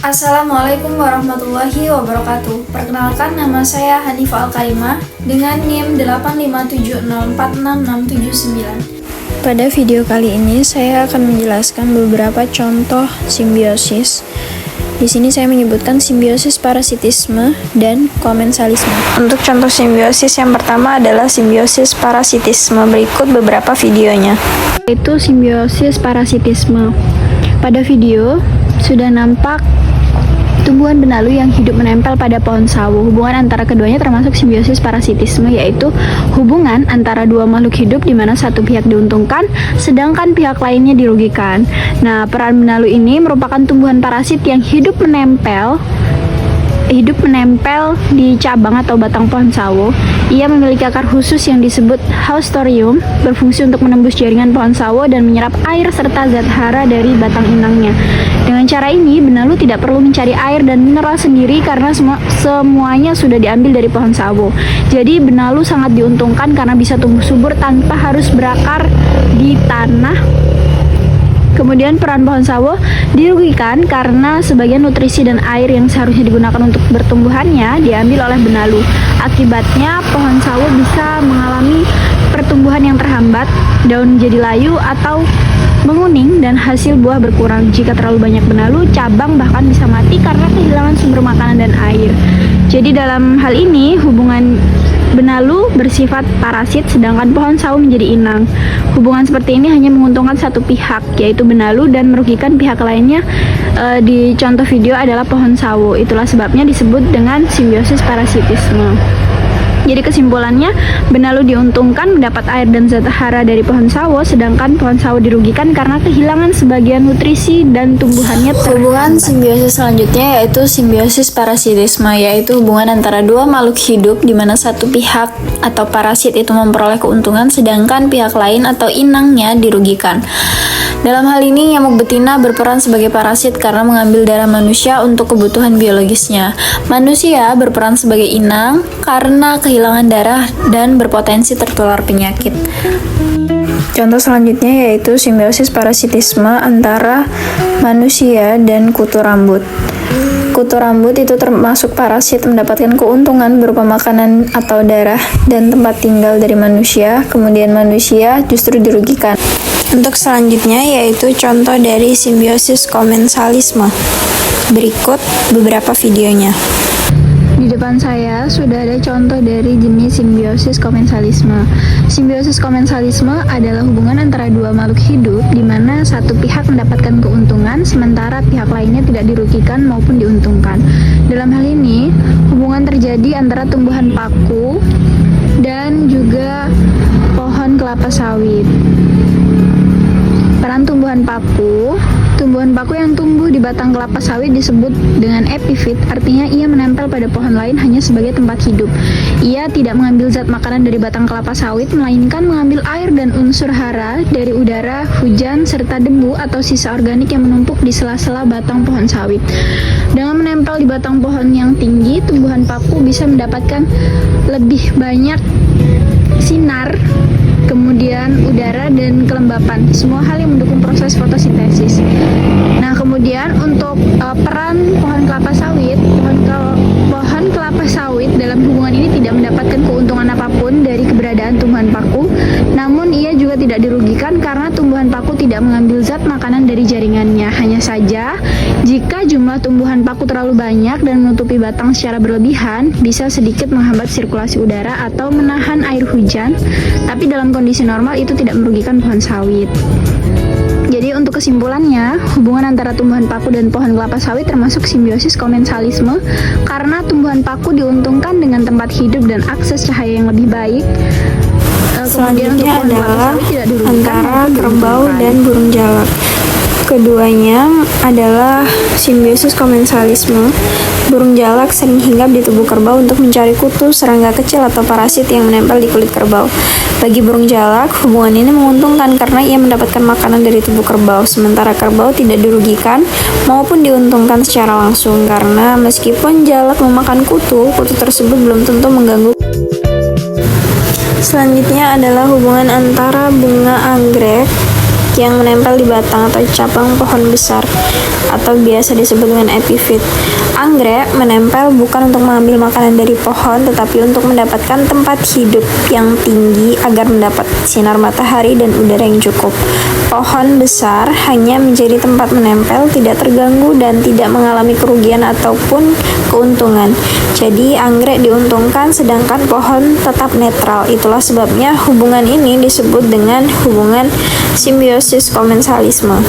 Assalamualaikum warahmatullahi wabarakatuh. Perkenalkan, nama saya Hanifah Al-Karimah dengan NIM 857046679. Pada video kali ini saya akan menjelaskan beberapa contoh simbiosis. Di sini saya menyebutkan simbiosis parasitisme dan komensalisme. Untuk contoh simbiosis yang pertama adalah simbiosis parasitisme. Berikut beberapa videonya. Itu simbiosis parasitisme. Pada video sudah nampak tumbuhan benalu yang hidup menempel pada pohon sawo. Hubungan antara keduanya termasuk simbiosis parasitisme, yaitu hubungan antara dua makhluk hidup di mana satu pihak diuntungkan sedangkan pihak lainnya dirugikan. Nah, peran benalu ini merupakan tumbuhan parasit yang hidup menempel di cabang atau batang pohon sawo. Ia memiliki akar khusus yang disebut haustorium, berfungsi untuk menembus jaringan pohon sawo dan menyerap air serta zat hara dari batang inangnya. Dengan cara ini, benalu tidak perlu mencari air dan mineral sendiri karena semuanya sudah diambil dari pohon sawo. Jadi, benalu sangat diuntungkan karena bisa tumbuh subur tanpa harus berakar di tanah. Kemudian peran pohon sawo dirugikan karena sebagian nutrisi dan air yang seharusnya digunakan untuk bertumbuhannya diambil oleh benalu. Akibatnya pohon sawo bisa mengalami pertumbuhan yang terhambat, daun menjadi layu atau menguning dan hasil buah berkurang. Jika terlalu banyak benalu, cabang bahkan bisa mati karena kehilangan sumber makanan dan air. Jadi dalam hal ini hubungan benalu bersifat parasit sedangkan pohon sawo menjadi inang. Hubungan seperti ini hanya menguntungkan satu pihak, yaitu benalu, dan merugikan pihak lainnya. Di contoh video adalah pohon sawo. Itulah sebabnya disebut dengan simbiosis parasitisme. Jadi kesimpulannya, benalu diuntungkan mendapat air dan zat hara dari pohon sawo, sedangkan pohon sawo dirugikan karena kehilangan sebagian nutrisi dan tumbuhannya terhambat. Hubungan simbiosis selanjutnya yaitu simbiosis parasitisme, yaitu hubungan antara dua makhluk hidup di mana satu pihak atau parasit itu memperoleh keuntungan sedangkan pihak lain atau inangnya dirugikan. Dalam hal ini, nyamuk betina berperan sebagai parasit karena mengambil darah manusia untuk kebutuhan biologisnya. Manusia berperan sebagai inang karena kehilangan darah dan berpotensi tertular penyakit. Contoh selanjutnya yaitu simbiosis parasitisme antara manusia dan kutu rambut. Kutu rambut itu termasuk parasit mendapatkan keuntungan berupa makanan atau darah dan tempat tinggal dari manusia, kemudian manusia justru dirugikan. Untuk selanjutnya yaitu contoh dari simbiosis komensalisme. Berikut beberapa videonya. Di depan saya sudah ada contoh dari jenis simbiosis komensalisme. Simbiosis komensalisme adalah hubungan antara dua makhluk hidup di mana satu pihak mendapatkan keuntungan sementara pihak lainnya tidak dirugikan maupun diuntungkan. Dalam hal ini, hubungan terjadi antara tumbuhan paku dan juga pohon kelapa sawit. Peran tumbuhan paku yang tumbuh di batang kelapa sawit disebut dengan epifit, artinya ia menempel pada pohon lain hanya sebagai tempat hidup. Ia tidak mengambil zat makanan dari batang kelapa sawit, melainkan mengambil air dan unsur hara dari udara, hujan, serta debu atau sisa organik yang menumpuk di sela-sela batang pohon sawit. Dengan menempel di batang pohon yang tinggi, tumbuhan paku bisa mendapatkan lebih banyak sinar, kemudian udara dan kelembapan, semua hal yang mendukung proses fotosintesis. Nah, kemudian untuk peran pohon kelapa sawit dalam hubungan ini tidak mendapatkan keuntungan apapun dari keberadaan tumbuhan paku, namun ia juga tidak dirugikan karena tumbuhan paku tidak mengambil zat makanan dari jaringannya. Hanya saja, jika jumlah tumbuhan paku terlalu banyak dan menutupi batang secara berlebihan, bisa sedikit menghambat sirkulasi udara atau menahan air hujan, tapi dalam kondisi normal itu tidak merugikan pohon sawit. Jadi untuk kesimpulannya, hubungan antara tumbuhan paku dan pohon kelapa sawit termasuk simbiosis komensalisme karena tumbuhan paku diuntungkan dengan tempat hidup dan akses cahaya yang lebih baik. Selanjutnya adalah antara kerbau dan burung jalak. Keduanya adalah simbiosis komensalisme. Burung jalak sering hinggap di tubuh kerbau untuk mencari kutu, serangga kecil, atau parasit yang menempel di kulit kerbau. Bagi burung jalak, hubungan ini menguntungkan karena ia mendapatkan makanan dari tubuh kerbau, sementara kerbau tidak dirugikan maupun diuntungkan secara langsung karena meskipun jalak memakan kutu, kutu tersebut belum tentu mengganggu. Selanjutnya adalah hubungan antara bunga anggrek yang menempel di batang atau cabang pohon besar atau biasa disebut dengan epifit. Anggrek menempel bukan untuk mengambil makanan dari pohon, tetapi untuk mendapatkan tempat hidup yang tinggi agar mendapat sinar matahari dan udara yang cukup. Pohon besar hanya menjadi tempat menempel, tidak terganggu dan tidak mengalami kerugian ataupun keuntungan. Jadi anggrek diuntungkan sedangkan pohon tetap netral. Itulah sebabnya hubungan ini disebut dengan hubungan simbiosis komensalisme.